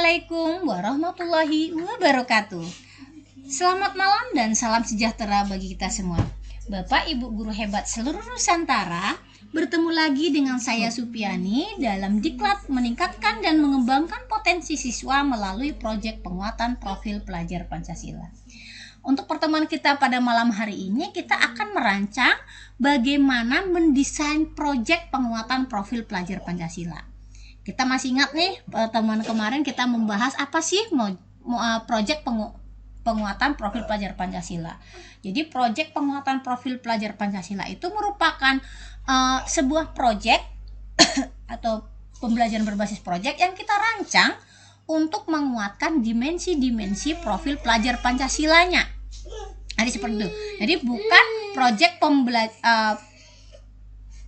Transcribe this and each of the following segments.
Assalamualaikum warahmatullahi wabarakatuh. Selamat malam dan salam sejahtera bagi kita semua. Bapak Ibu guru hebat seluruh Nusantara, bertemu lagi dengan saya Supiani dalam Diklat meningkatkan dan mengembangkan potensi siswa melalui proyek penguatan profil pelajar Pancasila. Untuk pertemuan kita pada malam hari ini, kita akan merancang bagaimana mendesain proyek penguatan profil pelajar Pancasila. Kita masih ingat nih, pertemuan kemarin kita membahas apa sih proyek penguatan profil pelajar Pancasila. Jadi proyek penguatan profil pelajar Pancasila itu merupakan sebuah proyek atau pembelajaran berbasis proyek yang kita rancang untuk menguatkan dimensi-dimensi profil pelajar Pancasilanya. Jadi seperti itu. Jadi bukan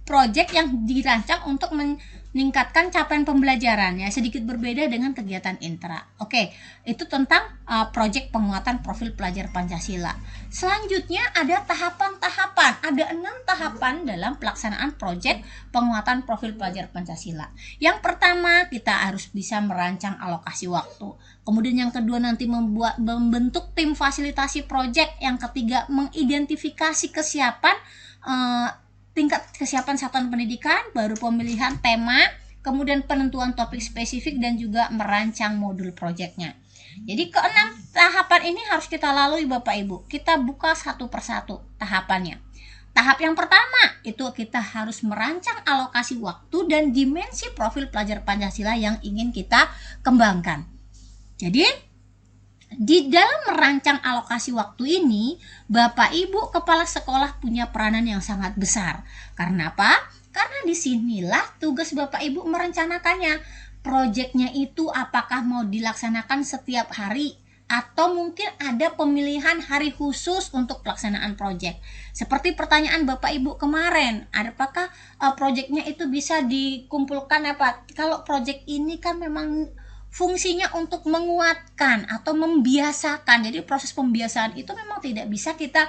proyek yang dirancang untuk meningkatkan capaian pembelajaran, ya, sedikit berbeda dengan kegiatan intra. Oke, itu tentang proyek penguatan profil pelajar Pancasila. Selanjutnya ada tahapan-tahapan. Ada 6 tahapan dalam pelaksanaan proyek penguatan profil pelajar Pancasila. Yang pertama, kita harus bisa merancang alokasi waktu. Kemudian yang kedua nanti membentuk tim fasilitasi proyek. Yang ketiga, mengidentifikasi kesiapan tingkat kesiapan satuan pendidikan, baru pemilihan tema, kemudian penentuan topik spesifik dan juga merancang modul proyeknya. Jadi ke-6 tahapan ini harus kita lalui Bapak Ibu. Kita buka satu persatu tahapannya. Tahap yang pertama itu kita harus merancang alokasi waktu dan dimensi profil pelajar Pancasila yang ingin kita kembangkan. Jadi di dalam merancang alokasi waktu ini, Bapak Ibu kepala sekolah punya peranan yang sangat besar. Karena apa? Karena disinilah tugas Bapak Ibu merencanakannya. Proyeknya itu apakah mau dilaksanakan setiap hari atau mungkin ada pemilihan hari khusus untuk pelaksanaan proyek. Seperti pertanyaan Bapak Ibu kemarin, apakah proyeknya itu bisa dikumpulkan apa? Kalau proyek ini kan memang fungsinya untuk menguatkan atau membiasakan. Jadi proses pembiasaan itu memang tidak bisa kita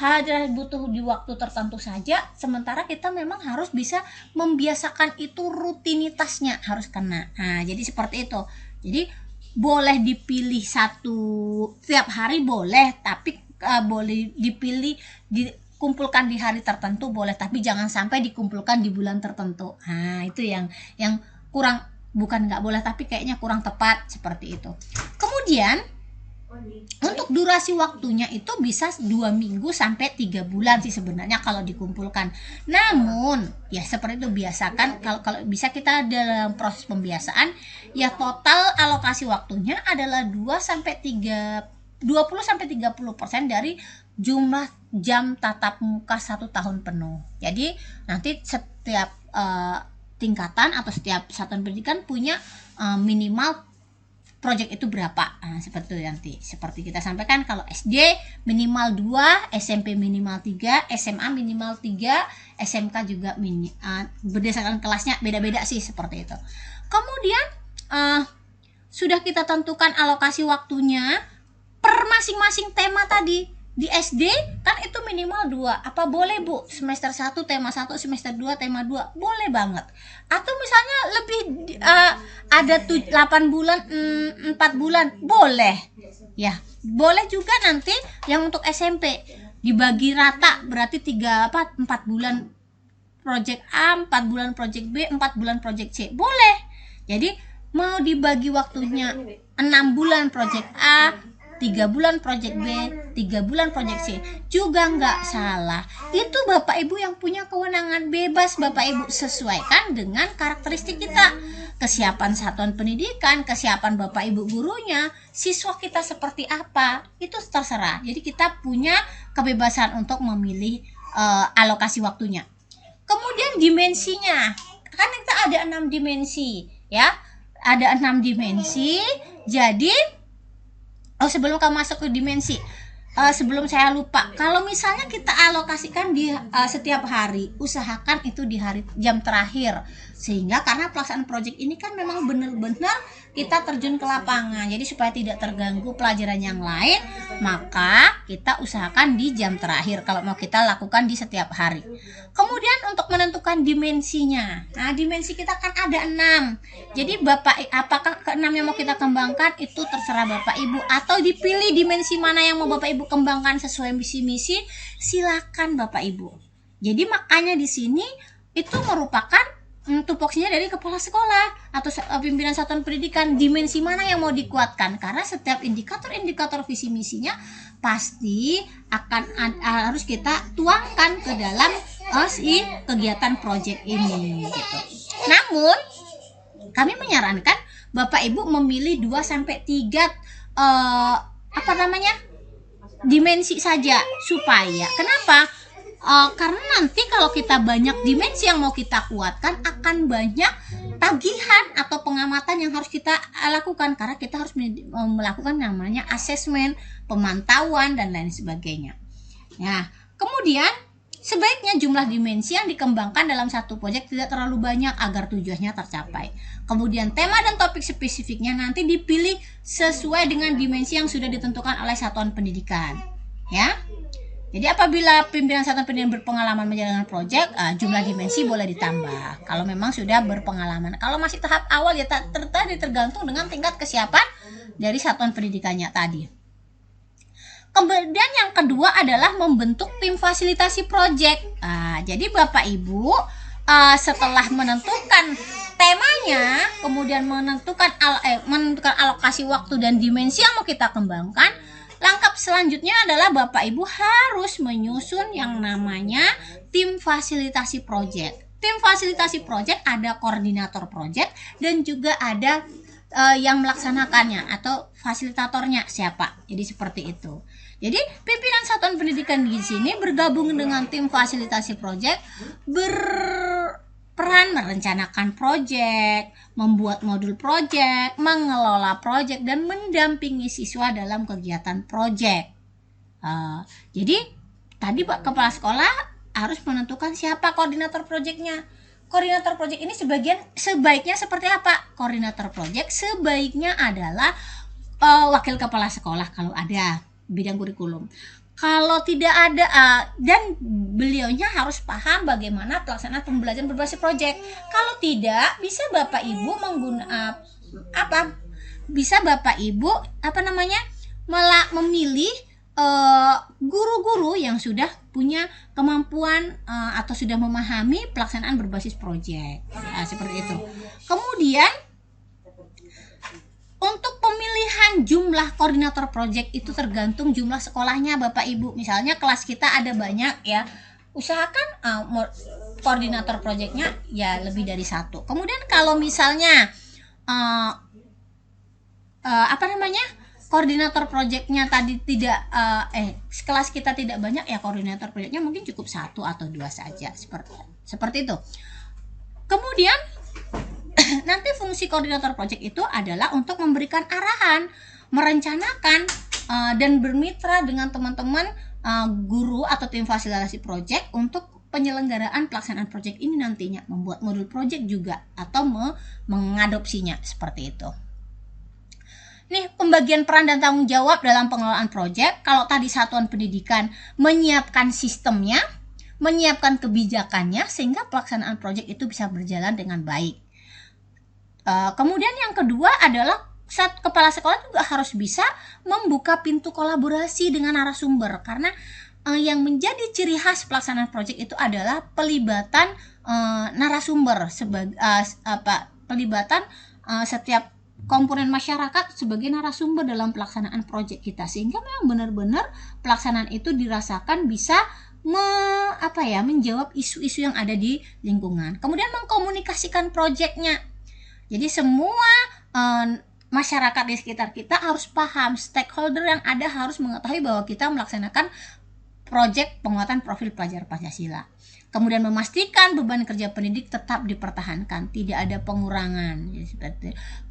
hanya butuh di waktu tertentu saja, sementara kita memang harus bisa membiasakan itu, rutinitasnya harus kena. Nah, jadi seperti itu. Jadi boleh dipilih setiap hari boleh, tapi boleh dipilih dikumpulkan di hari tertentu boleh, tapi jangan sampai dikumpulkan di bulan tertentu. Nah, itu yang kurang, bukan nggak boleh, tapi kayaknya kurang tepat seperti itu. Kemudian untuk durasi waktunya itu bisa 2 minggu sampai 3 bulan sih sebenarnya kalau dikumpulkan. Namun ya seperti itu, biasakan kalau bisa kita dalam proses pembiasaan ya total alokasi waktunya adalah 20-30% dari jumlah jam tatap muka 1 tahun penuh. Jadi nanti setiap tingkatan atau setiap satuan pendidikan punya minimal proyek itu berapa. Nah, seperti itu nanti. Seperti kita sampaikan, kalau SD minimal 2, SMP minimal 3, SMA minimal 3, SMK juga berdasarkan kelasnya beda-beda sih seperti itu. Kemudian sudah kita tentukan alokasi waktunya per masing-masing tema tadi. Di SD kan itu minimal 2. Apa boleh Bu? Semester 1 tema 1, semester 2 tema 2. Boleh banget. Atau misalnya lebih ada 8 bulan, 4 bulan, boleh. Ya, boleh juga nanti yang untuk SMP dibagi rata, berarti 4 bulan project A, 4 bulan project B, 4 bulan project C. Boleh. Jadi mau dibagi waktunya 6 bulan project A, 3 bulan project B, 3 bulan project C juga nggak salah. Itu Bapak Ibu yang punya kewenangan, bebas Bapak Ibu sesuaikan dengan karakteristik kita, kesiapan satuan pendidikan, kesiapan Bapak Ibu gurunya, siswa kita seperti apa, itu terserah. Jadi kita punya kebebasan untuk memilih alokasi waktunya. Kemudian dimensinya, kan kita ada 6 dimensi ya, ada 6 dimensi. Jadi sebelum kamu masuk ke dimensi, sebelum saya lupa, kalau misalnya kita alokasikan di setiap hari, usahakan itu di hari jam terakhir, sehingga karena pelaksanaan proyek ini kan memang benar-benar kita terjun ke lapangan, jadi supaya tidak terganggu pelajaran yang lain, maka kita usahakan di jam terakhir kalau mau kita lakukan di setiap hari. Kemudian untuk menentukan dimensinya, nah dimensi kita kan ada 6. Jadi apakah ke-6 yang mau kita kembangkan itu terserah Bapak Ibu, atau dipilih dimensi mana yang mau Bapak Ibu kembangkan sesuai misi-misi, silakan Bapak Ibu. Jadi makanya di sini itu merupakan tupoksinya dari kepala sekolah atau pimpinan satuan pendidikan, dimensi mana yang mau dikuatkan, karena setiap indikator visi misinya pasti akan harus kita tuangkan ke dalam kegiatan proyek ini gitu. Namun kami menyarankan Bapak Ibu memilih 2-3 dimensi saja, supaya kenapa? Karena nanti kalau kita banyak dimensi yang mau kita kuatkan, akan banyak tagihan atau pengamatan yang harus kita lakukan, karena kita harus melakukan namanya asesmen, pemantauan dan lain sebagainya. Nah, kemudian sebaiknya jumlah dimensi yang dikembangkan dalam satu proyek tidak terlalu banyak agar tujuannya tercapai. Kemudian tema dan topik spesifiknya nanti dipilih sesuai dengan dimensi yang sudah ditentukan oleh satuan pendidikan, ya. Jadi apabila pimpinan satuan pendidikan berpengalaman menjalankan proyek, jumlah dimensi boleh ditambah kalau memang sudah berpengalaman. Kalau masih tahap awal ya tergantung dengan tingkat kesiapan dari satuan pendidikannya tadi. Kemudian yang kedua adalah membentuk tim fasilitasi proyek. Jadi Bapak Ibu setelah menentukan temanya, kemudian menentukan alokasi waktu dan dimensi yang mau kita kembangkan, langkah selanjutnya adalah Bapak Ibu harus menyusun yang namanya tim fasilitasi proyek. Tim fasilitasi proyek ada koordinator proyek dan juga ada yang melaksanakannya atau fasilitatornya siapa. Jadi seperti itu. Jadi pimpinan satuan pendidikan di sini bergabung dengan tim fasilitasi proyek, berperan merencanakan proyek, membuat modul proyek, mengelola proyek, dan mendampingi siswa dalam kegiatan proyek. Jadi tadi Pak Kepala Sekolah harus menentukan siapa koordinator proyeknya. Koordinator proyek ini sebaiknya seperti apa? Koordinator proyek sebaiknya adalah wakil kepala sekolah kalau ada bidang kurikulum. Kalau tidak ada dan beliaunya harus paham bagaimana pelaksanaan pembelajaran berbasis proyek. Kalau tidak, bisa Bapak Ibu memilih guru-guru yang sudah punya kemampuan atau sudah memahami pelaksanaan berbasis proyek. Seperti itu. Kemudian untuk pemilihan jumlah koordinator proyek itu tergantung jumlah sekolahnya Bapak Ibu. Misalnya kelas kita ada banyak ya, usahakan koordinator proyeknya ya lebih dari 1. Kemudian kalau misalnya koordinator proyeknya tadi tidak kelas kita tidak banyak ya, koordinator proyeknya mungkin cukup 1 atau 2 saja, seperti itu. Kemudian nanti fungsi koordinator proyek itu adalah untuk memberikan arahan, merencanakan dan bermitra dengan teman-teman guru atau tim fasilitasi proyek untuk penyelenggaraan pelaksanaan proyek ini nantinya, membuat modul proyek juga atau mengadopsinya, seperti itu. Nih, pembagian peran dan tanggung jawab dalam pengelolaan proyek. Kalau tadi satuan pendidikan menyiapkan sistemnya, menyiapkan kebijakannya sehingga pelaksanaan proyek itu bisa berjalan dengan baik. Kemudian yang kedua adalah kepala sekolah juga harus bisa membuka pintu kolaborasi dengan narasumber, karena yang menjadi ciri khas pelaksanaan proyek itu adalah pelibatan narasumber pelibatan setiap komponen masyarakat sebagai narasumber dalam pelaksanaan proyek kita, sehingga memang benar-benar pelaksanaan itu dirasakan bisa menjawab isu-isu yang ada di lingkungan. Kemudian mengkomunikasikan proyeknya. Jadi semua masyarakat di sekitar kita harus paham, stakeholder yang ada harus mengetahui bahwa kita melaksanakan proyek penguatan profil pelajar Pancasila. Kemudian memastikan beban kerja pendidik tetap dipertahankan, tidak ada pengurangan.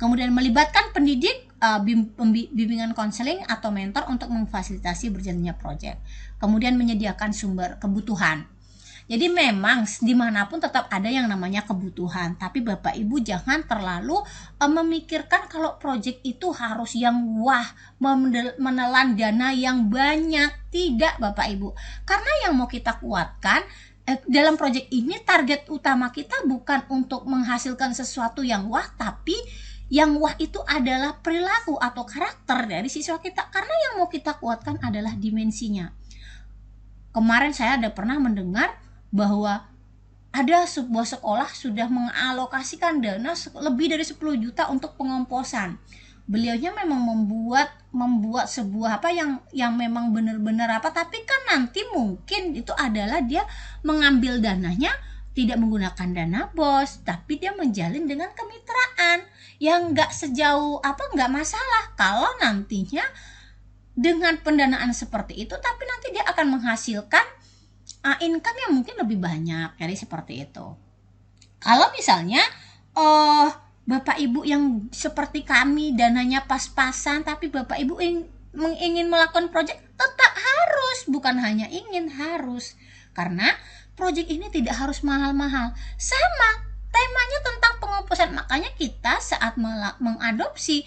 Kemudian melibatkan pendidik, bimbingan konseling atau mentor untuk memfasilitasi berjalannya proyek. Kemudian menyediakan sumber kebutuhan. Jadi memang dimanapun tetap ada yang namanya kebutuhan, tapi Bapak Ibu jangan terlalu memikirkan kalau proyek itu harus yang wah, menelan dana yang banyak. Tidak Bapak Ibu, karena yang mau kita kuatkan dalam proyek ini, target utama kita bukan untuk menghasilkan sesuatu yang wah, tapi yang wah itu adalah perilaku atau karakter dari siswa kita, karena yang mau kita kuatkan adalah dimensinya. Kemarin saya ada pernah mendengar bahwa ada sebuah sekolah sudah mengalokasikan dana lebih dari 10 juta untuk pengomposan. Beliaunya memang membuat sebuah apa yang memang benar-benar apa, tapi kan nanti mungkin itu adalah dia mengambil dananya tidak menggunakan dana BOS, tapi dia menjalin dengan kemitraan yang nggak sejauh apa, nggak masalah kalau nantinya dengan pendanaan seperti itu, tapi nanti dia akan menghasilkan income yang mungkin lebih banyak. Jadi seperti itu. Kalau misalnya Bapak Ibu yang seperti kami dananya pas-pasan, tapi Bapak Ibu ingin melakukan proyek, tetap harus, bukan hanya ingin, harus. Karena proyek ini tidak harus mahal-mahal. Sama temanya tentang pengomposan. Makanya kita saat mengadopsi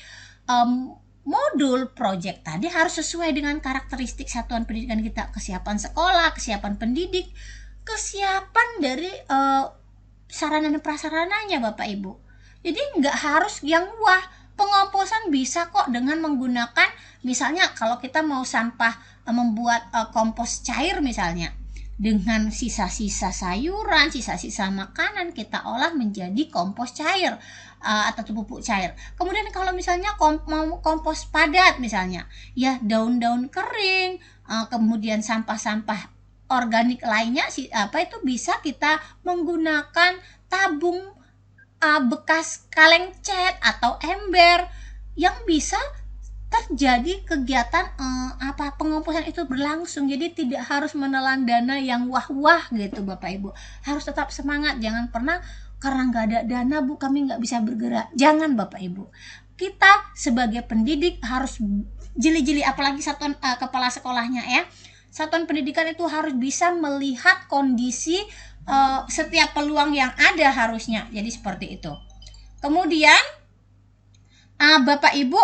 modul project tadi harus sesuai dengan karakteristik satuan pendidikan kita, kesiapan sekolah, kesiapan pendidik, kesiapan dari sarana dan prasarananya Bapak Ibu. Jadi nggak harus yang wah, pengomposan bisa kok dengan menggunakan misalnya kalau kita mau sampah membuat kompos cair misalnya, dengan sisa-sisa sayuran, sisa-sisa makanan kita olah menjadi kompos cair atau pupuk cair. Kemudian kalau misalnya mau kompos padat misalnya, ya daun-daun kering, kemudian sampah-sampah organik lainnya itu bisa kita menggunakan tabung bekas kaleng cat atau ember yang bisa terjadi kegiatan pengomposan itu berlangsung. Jadi tidak harus menelan dana yang wah-wah gitu Bapak Ibu. Harus tetap semangat, jangan pernah karena nggak ada dana Bu kami nggak bisa bergerak. Jangan Bapak Ibu. Kita sebagai pendidik harus jeli-jeli, apalagi satuan kepala sekolahnya ya. Satuan pendidikan itu harus bisa melihat kondisi setiap peluang yang ada harusnya. Jadi seperti itu. Kemudian Bapak Ibu,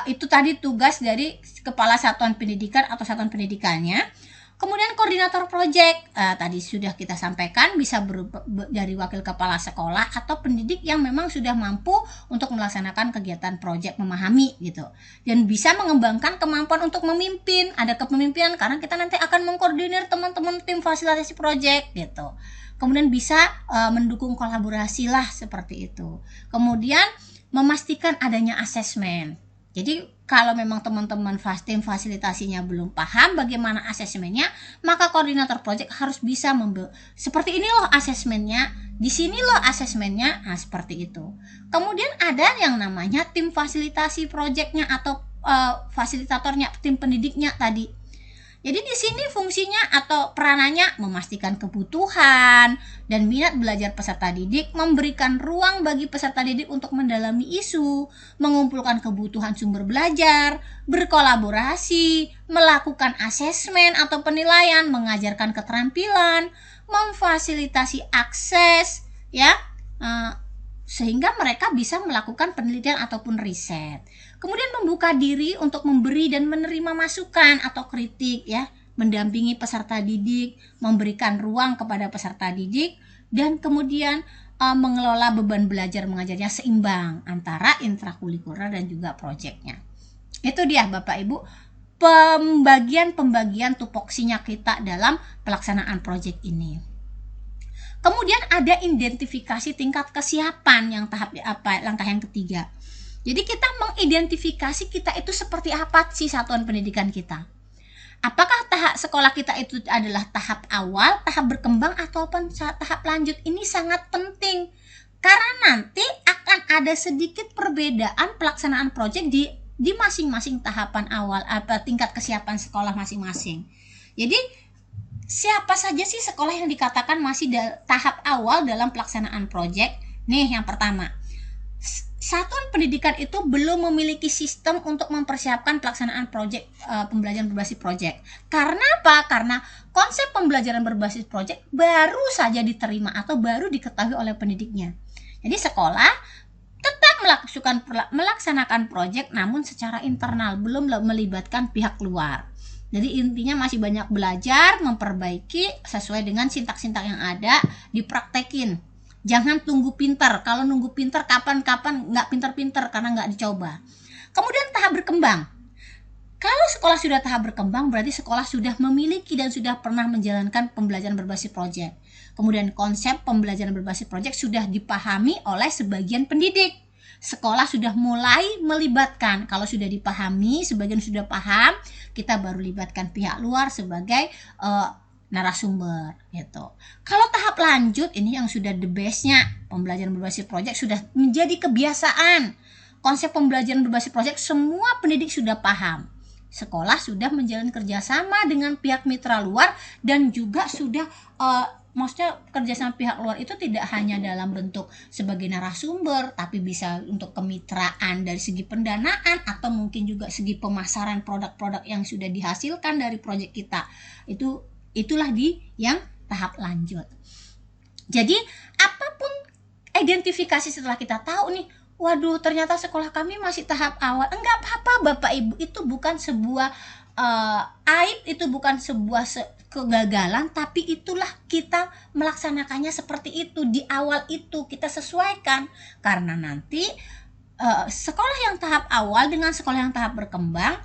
itu tadi tugas dari kepala satuan pendidikan atau satuan pendidikannya. Kemudian koordinator proyek tadi sudah kita sampaikan, bisa dari wakil kepala sekolah atau pendidik yang memang sudah mampu untuk melaksanakan kegiatan proyek, memahami gitu, dan bisa mengembangkan kemampuan untuk memimpin. Ada kepemimpinan karena kita nanti akan mengkoordinir teman-teman tim fasilitasi proyek gitu. Kemudian bisa mendukung kolaborasi lah seperti itu. Kemudian memastikan adanya asesmen. Jadi kalau memang teman-teman tim fasilitasinya belum paham bagaimana asesmennya, maka koordinator proyek harus bisa seperti ini loh asesmennya, di sini loh asesmennya, seperti itu. Kemudian ada yang namanya tim fasilitasi proyeknya atau fasilitatornya, tim pendidiknya tadi. Jadi di sini fungsinya atau peranannya memastikan kebutuhan dan minat belajar peserta didik, memberikan ruang bagi peserta didik untuk mendalami isu, mengumpulkan kebutuhan sumber belajar, berkolaborasi, melakukan asesmen atau penilaian, mengajarkan keterampilan, memfasilitasi akses, ya, sehingga mereka bisa melakukan penelitian ataupun riset. Kemudian membuka diri untuk memberi dan menerima masukan atau kritik, ya, mendampingi peserta didik, memberikan ruang kepada peserta didik, dan kemudian mengelola beban belajar mengajarnya seimbang antara intrakurikuler dan juga proyeknya. Itu dia Bapak Ibu pembagian tupoksinya kita dalam pelaksanaan proyek ini. Kemudian ada identifikasi tingkat kesiapan yang langkah yang ketiga. Jadi kita mengidentifikasi kita itu seperti apa sih satuan pendidikan kita. Apakah tahap sekolah kita itu adalah tahap awal, tahap berkembang, ataupun tahap lanjut? Ini sangat penting. Karena nanti akan ada sedikit perbedaan pelaksanaan proyek di masing-masing tahapan awal, tingkat kesiapan sekolah masing-masing. Jadi siapa saja sih sekolah yang dikatakan masih tahap awal dalam pelaksanaan proyek? Nih yang pertama, satuan pendidikan itu belum memiliki sistem untuk mempersiapkan pelaksanaan proyek pembelajaran berbasis proyek. Karena apa? Karena konsep pembelajaran berbasis proyek baru saja diterima atau baru diketahui oleh pendidiknya. Jadi sekolah tetap melaksanakan proyek namun secara internal, belum melibatkan pihak luar. Jadi intinya masih banyak belajar, memperbaiki sesuai dengan sintak-sintak yang ada, dipraktekin. Jangan tunggu pintar. Kalau nunggu pintar kapan-kapan nggak pintar-pintar karena nggak dicoba. Kemudian tahap berkembang. Kalau sekolah sudah tahap berkembang, berarti sekolah sudah memiliki dan sudah pernah menjalankan pembelajaran berbasis proyek. Kemudian konsep pembelajaran berbasis proyek sudah dipahami oleh sebagian pendidik. Sekolah sudah mulai melibatkan. Kalau sudah dipahami, sebagian sudah paham, kita baru libatkan pihak luar sebagai narasumber gitu. Kalau tahap lanjut ini yang sudah the bestnya, pembelajaran berbasis proyek sudah menjadi kebiasaan. Konsep pembelajaran berbasis proyek semua pendidik sudah paham. Sekolah sudah menjalin kerjasama dengan pihak mitra luar dan juga sudah maksudnya kerjasama pihak luar itu tidak hanya dalam bentuk sebagai narasumber, tapi bisa untuk kemitraan dari segi pendanaan atau mungkin juga segi pemasaran produk-produk yang sudah dihasilkan dari proyek kita. Itulah di yang tahap lanjut. Jadi apapun identifikasi setelah kita tahu nih, waduh ternyata sekolah kami masih tahap awal, enggak apa-apa Bapak Ibu, itu bukan sebuah aib, itu bukan sebuah kegagalan, tapi itulah kita melaksanakannya seperti itu di awal itu kita sesuaikan, karena nanti sekolah yang tahap awal dengan sekolah yang tahap berkembang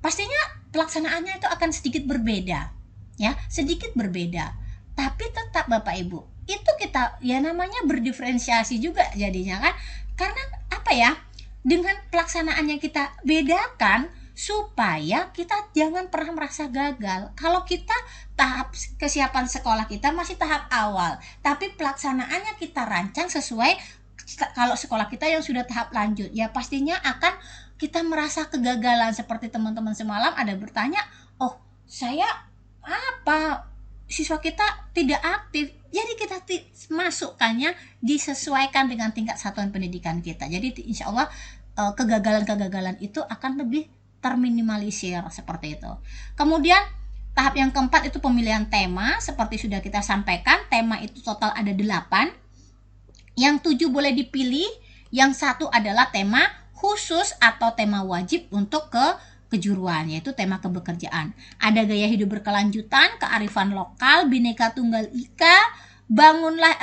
pastinya pelaksanaannya itu akan sedikit berbeda. Ya, sedikit berbeda, tapi tetap Bapak Ibu itu kita ya namanya berdiferensiasi juga jadinya kan, karena apa ya, dengan pelaksanaannya kita bedakan supaya kita jangan pernah merasa gagal. Kalau kita tahap kesiapan sekolah kita masih tahap awal, tapi pelaksanaannya kita rancang sesuai kalau sekolah kita yang sudah tahap lanjut, ya pastinya akan kita merasa kegagalan. Seperti teman-teman semalam ada bertanya, oh saya siswa kita tidak aktif, jadi kita masukkannya disesuaikan dengan tingkat satuan pendidikan kita. Jadi insya Allah kegagalan-kegagalan itu akan lebih terminimalisir seperti itu. Kemudian tahap yang keempat itu pemilihan tema. Seperti sudah kita sampaikan, tema itu total ada 8, yang 7 boleh dipilih, yang 1 adalah tema khusus atau tema wajib untuk kejuruan, yaitu tema kebekerjaan. Ada gaya hidup berkelanjutan, kearifan lokal, bineka tunggal ika, bangunlah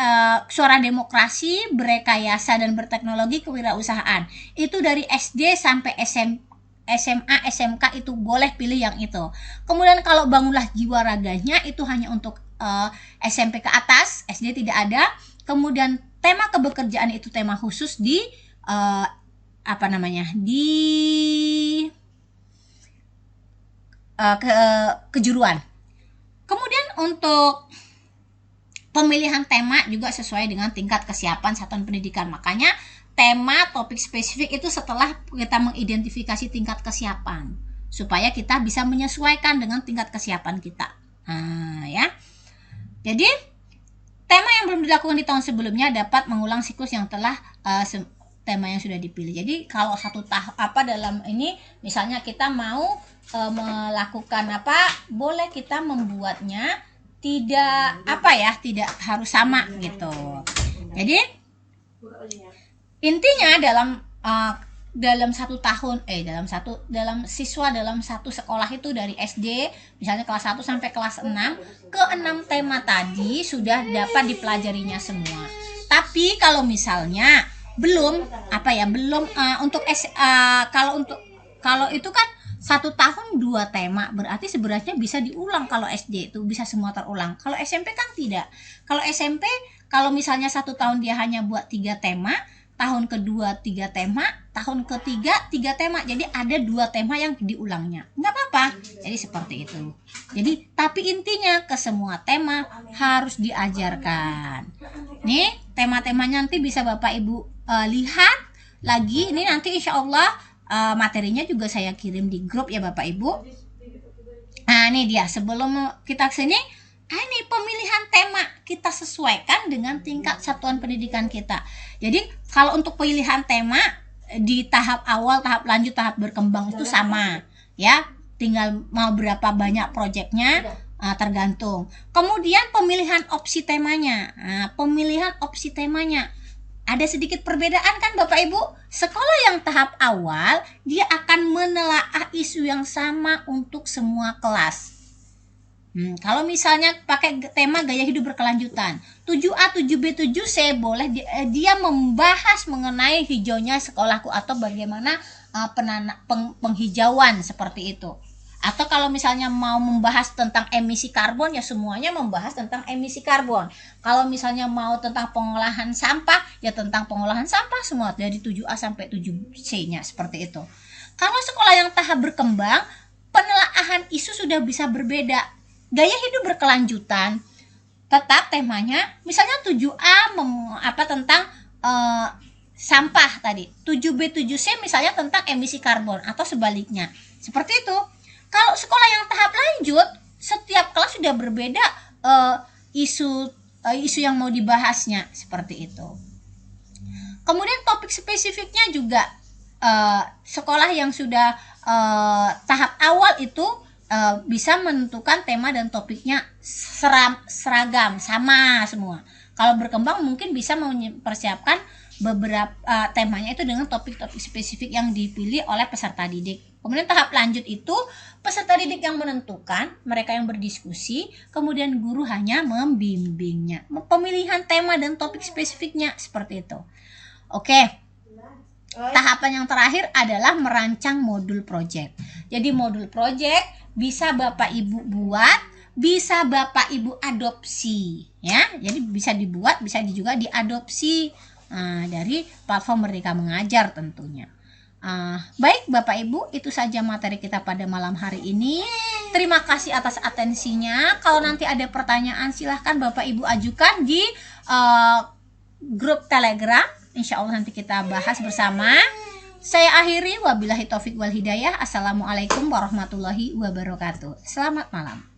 suara demokrasi, berrekayasa dan berteknologi, kewirausahaan. Itu dari SD sampai SMA, SMK itu boleh pilih yang itu. Kemudian kalau bangunlah jiwa raganya itu hanya untuk SMP ke atas, SD tidak ada. Kemudian tema kebekerjaan itu tema khusus di kejuruan. Kemudian untuk pemilihan tema juga sesuai dengan tingkat kesiapan satuan pendidikan. Makanya tema topik spesifik itu setelah kita mengidentifikasi tingkat kesiapan, supaya kita bisa menyesuaikan dengan tingkat kesiapan kita. Ya. Jadi tema yang belum dilakukan di tahun sebelumnya dapat mengulang siklus yang telah tema yang sudah dipilih. Jadi kalau satu tahap dalam ini, misalnya kita mau melakukan boleh kita membuatnya tidak tidak harus sama gitu. Jadi intinya dalam satu tahun dalam satu sekolah itu dari SD misalnya kelas 1 sampai kelas 6, ke 6 tema tadi sudah dapat dipelajarinya semua. Tapi kalau misalnya belum kalau itu kan 1 tahun 2 tema, berarti sebenarnya bisa diulang. Kalau SD itu bisa semua terulang. Kalau SMP kan tidak. Kalau SMP kalau misalnya 1 tahun dia hanya buat 3 tema, tahun kedua 3 tema, tahun ketiga 3 tema. Jadi ada 2 tema yang diulangnya. Nggak apa-apa. Jadi seperti itu. Jadi tapi intinya ke semua tema harus diajarkan. Nih tema-temanya nanti bisa Bapak Ibu lihat lagi. Ini nanti insya Allah materinya juga saya kirim di grup ya Bapak Ibu. Nah ini dia, sebelum kita kesini Ini pemilihan tema kita sesuaikan dengan tingkat satuan pendidikan kita. Jadi kalau untuk pilihan tema di tahap awal, tahap lanjut, tahap berkembang itu sama ya, tinggal mau berapa banyak proyeknya tergantung. Kemudian pemilihan opsi temanya. Pemilihan opsi temanya ada sedikit perbedaan kan Bapak Ibu. Sekolah yang tahap awal dia akan menelaah isu yang sama untuk semua kelas. Kalau misalnya pakai tema gaya hidup berkelanjutan, 7A, 7B, 7C boleh dia membahas mengenai hijaunya sekolahku atau bagaimana penghijauan seperti itu. Atau kalau misalnya mau membahas tentang emisi karbon, ya semuanya membahas tentang emisi karbon. Kalau misalnya mau tentang pengolahan sampah, ya tentang pengolahan sampah semua dari 7A sampai 7C-nya seperti itu. Kalau sekolah yang tahap berkembang, penelaahan isu sudah bisa berbeda. Gaya hidup berkelanjutan tetap temanya misalnya 7A tentang sampah tadi, 7B 7C misalnya tentang emisi karbon atau sebaliknya. Seperti itu. Kalau sekolah yang tahap lanjut, setiap kelas sudah berbeda isu yang mau dibahasnya seperti itu. Kemudian topik spesifiknya juga sekolah yang sudah tahap awal itu bisa menentukan tema dan topiknya seragam, sama semua. Kalau berkembang mungkin bisa mempersiapkan beberapa temanya itu dengan topik-topik spesifik yang dipilih oleh peserta didik. Kemudian tahap lanjut itu peserta didik yang menentukan, mereka yang berdiskusi, kemudian guru hanya membimbingnya. Pemilihan tema dan topik spesifiknya seperti itu. Oke. Tahapan yang terakhir adalah merancang modul project. Jadi modul project bisa Bapak Ibu buat, bisa Bapak Ibu adopsi ya. Jadi bisa dibuat, bisa juga diadopsi dari platform Merdeka Mengajar tentunya. Baik Bapak Ibu, itu saja materi kita pada malam hari ini. Terima kasih atas atensinya. Kalau nanti ada pertanyaan silahkan Bapak Ibu ajukan di grup Telegram. Insya Allah nanti kita bahas bersama. Saya akhiri, wabillahi taufik wal hidayah. Assalamualaikum warahmatullahi wabarakatuh. Selamat malam.